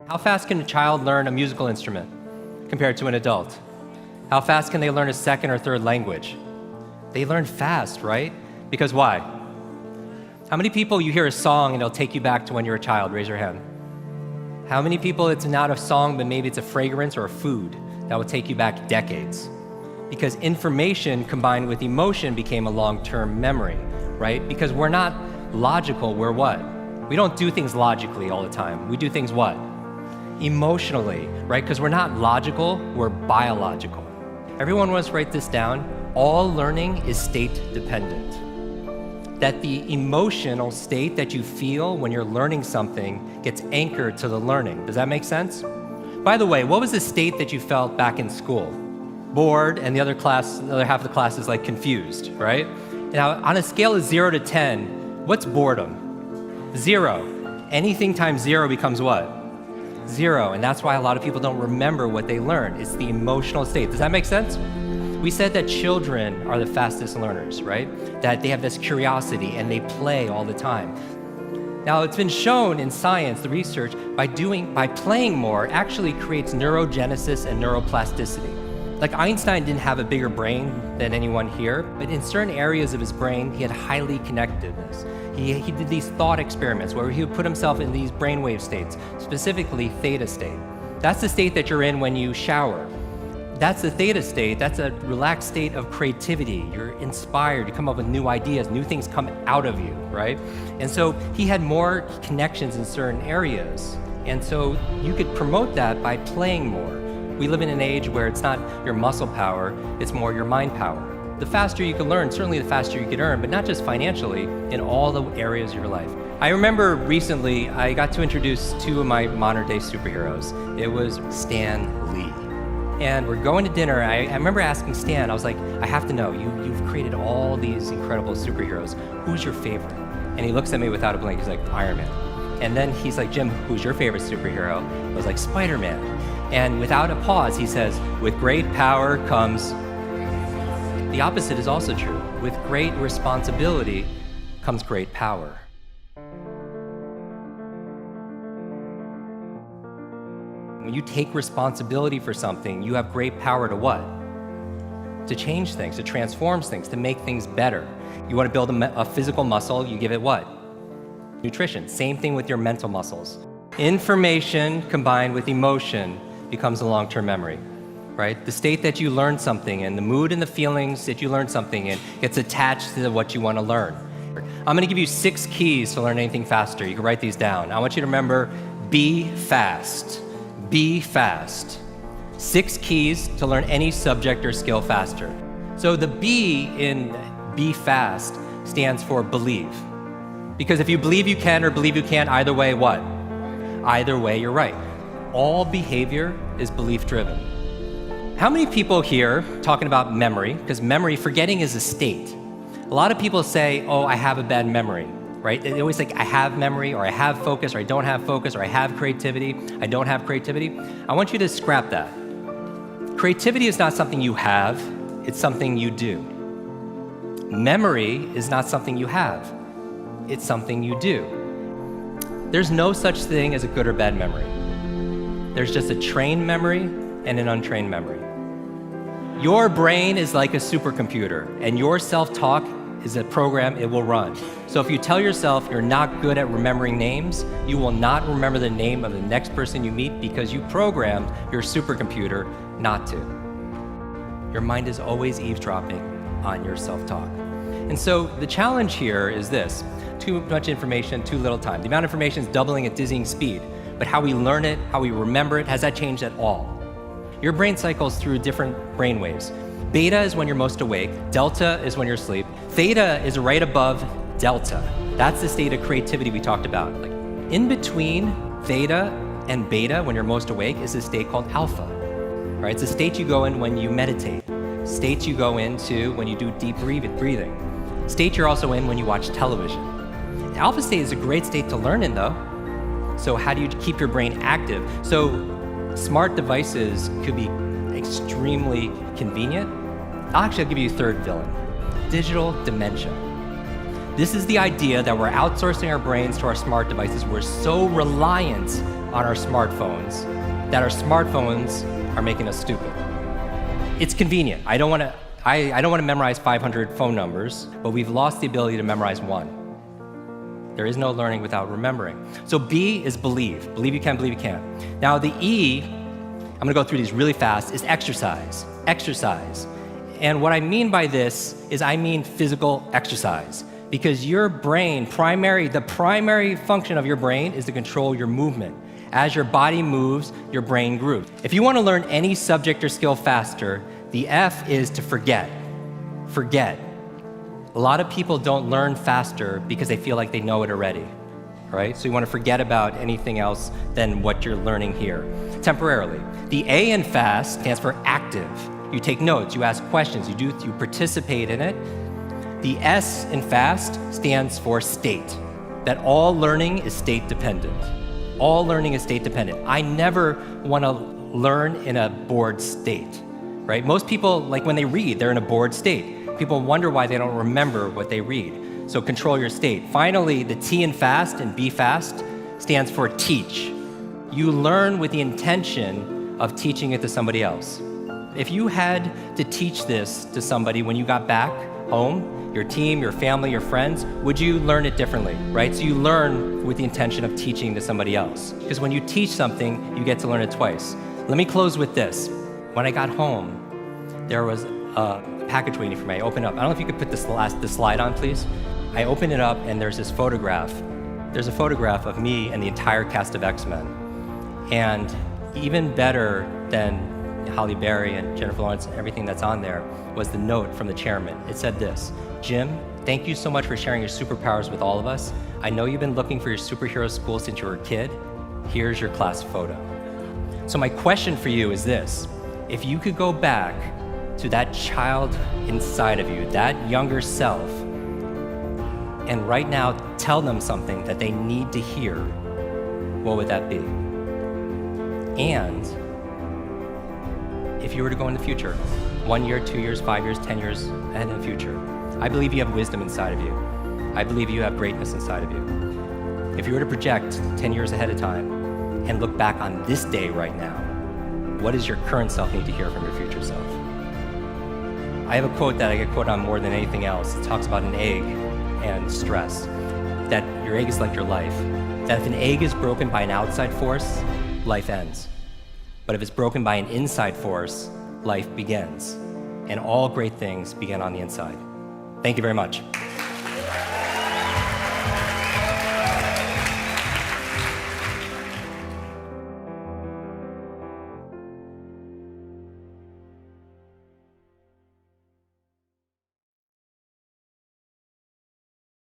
How fast can a child learn a musical instrument compared to an adult? How fast can they learn a second or third language? They learn fast, right? Because why? How many people you hear a song and it'll take you back to when you were a child? Raise your hand. How many people it's not a song, but maybe it's a fragrance or a food that will take you back decades? Because information combined with emotion became a long-term memory, right? Because we're not logical, we're what? We don't do things logically all the time. We do things what? Emotionally, right? Because we're not logical, we're biological. Everyone wants to write this down. All learning is state dependent. That the emotional state that you feel when you're learning something gets anchored to the learning. Does that make sense? By the way, what was the state that you felt back in school? Bored, and the other half of the class is like confused, right? Now, on a scale of 0 to 10, what's boredom? 0. Anything times 0 becomes what? 0, and that's why a lot of people don't remember what they learned. It's the emotional state. Does that make sense? We said that children are the fastest learners, right? That they have this curiosity and they play all the time. Now, it's been shown in science, the research, by playing more actually creates neurogenesis and neuroplasticity. Like Einstein didn't have a bigger brain than anyone here, but in certain areas of his brain, he had highly connectedness. He did these thought experiments where he would put himself in these brainwave states, specifically theta state. That's the state that you're in when you shower. That's the theta state. That's a relaxed state of creativity. You're inspired. You come up with new ideas. New things come out of you, right? And so he had more connections in certain areas. And so you could promote that by playing more. We live in an age where it's not your muscle power, it's more your mind power. The faster you can learn, certainly the faster you can earn, but not just financially, in all the areas of your life. I remember recently, I got to introduce two of my modern day superheroes. It was Stan Lee. And we're going to dinner. I remember asking Stan, I was like, I have to know, you've created all these incredible superheroes. Who's your favorite? And he looks at me without a blink, he's like, Iron Man. And then he's like, Jim, who's your favorite superhero? I was like, Spider-Man. And without a pause, he says, with great power comes... The opposite is also true. With great responsibility comes great power. When you take responsibility for something, you have great power to what? To change things, to transform things, to make things better. You want to build a physical muscle, you give it what? Nutrition. Same thing with your mental muscles. Information combined with emotion becomes a long-term memory, right? The state that you learn something in, the mood and the feelings that you learn something in gets attached to what you want to learn. I'm going to give you 6 keys to learn anything faster. You can write these down. I want you to remember, be fast. Be fast. 6 keys to learn any subject or skill faster. So the B in be fast stands for believe. Because if you believe you can or believe you can't, either way, what? Either way, you're right. All behavior is belief-driven. How many people here talking about memory? Because memory, forgetting is a state. A lot of people say, oh, I have a bad memory, right? They always think, I have memory, or I have focus, or I don't have focus, or I have creativity, I don't have creativity. I want you to scrap that. Creativity is not something you have, it's something you do. Memory is not something you have, it's something you do. There's no such thing as a good or bad memory. There's just a trained memory and an untrained memory. Your brain is like a supercomputer, and your self-talk is a program it will run. So if you tell yourself you're not good at remembering names, you will not remember the name of the next person you meet because you programmed your supercomputer not to. Your mind is always eavesdropping on your self-talk. And so the challenge here is this: too much information, too little time. The amount of information is doubling at dizzying speed, but how we learn it, how we remember it, has that changed at all? Your brain cycles through different brain waves. Beta is when you're most awake, delta is when you're asleep, theta is right above delta. That's the state of creativity we talked about. Like, in between theta and beta, when you're most awake, is a state called alpha. Right? It's a state you go in when you meditate, states you go into when you do deep breathing, state you're also in when you watch television. The alpha state is a great state to learn in, though. So how do you keep your brain active? So smart devices could be extremely convenient. I'll give you a third villain: digital dementia. This is the idea that we're outsourcing our brains to our smart devices. We're so reliant on our smartphones that our smartphones are making us stupid. It's convenient. I don't want to memorize 500 phone numbers, but we've lost the ability to memorize one. There is no learning without remembering. So B is believe. Believe you can, believe you can. Now the E, I'm gonna go through these really fast, is exercise. Exercise. And what I mean by this is I mean physical exercise. Because your brain, the primary function of your brain is to control your movement. As your body moves, your brain grooves. If you want to learn any subject or skill faster, the F is to forget. Forget. A lot of people don't learn faster because they feel like they know it already, right? So you want to forget about anything else than what you're learning here, temporarily. The A in fast stands for active. You take notes, you ask questions, you participate in it. The S in fast stands for state, that all learning is state dependent. All learning is state dependent. I never want to learn in a bored state, right? Most people, like when they read, they're in a bored state. People wonder why they don't remember what they read. So control your state. Finally, the T in fast and B fast stands for teach. You learn with the intention of teaching it to somebody else. If you had to teach this to somebody when you got back home, your team, your family, your friends, would you learn it differently, right? So you learn with the intention of teaching to somebody else. Because when you teach something, you get to learn it twice. Let me close with this. When I got home, there was a package waiting for me. I opened up. I don't know if you could put this slide on, please. I opened it up and there's this photograph. There's a photograph of me and the entire cast of X-Men. And even better than Halle Berry and Jennifer Lawrence and everything that's on there was the note from the chairman. It said this: Jim, thank you so much for sharing your superpowers with all of us. I know you've been looking for your superhero school since you were a kid. Here's your class photo. So my question for you is this: if you could go back to that child inside of you, that younger self, and right now tell them something that they need to hear, what would that be? And if you were to go in the future, 1 year, 2 years, 5 years, 10 years ahead in the future, I believe you have wisdom inside of you. I believe you have greatness inside of you. If you were to project 10 years ahead of time and look back on this day right now, what does your current self need to hear from your future self? I have a quote that I get quoted on more than anything else. It talks about an egg and stress, that your egg is like your life, that if an egg is broken by an outside force, life ends. But if it's broken by an inside force, life begins. And all great things begin on the inside. Thank you very much.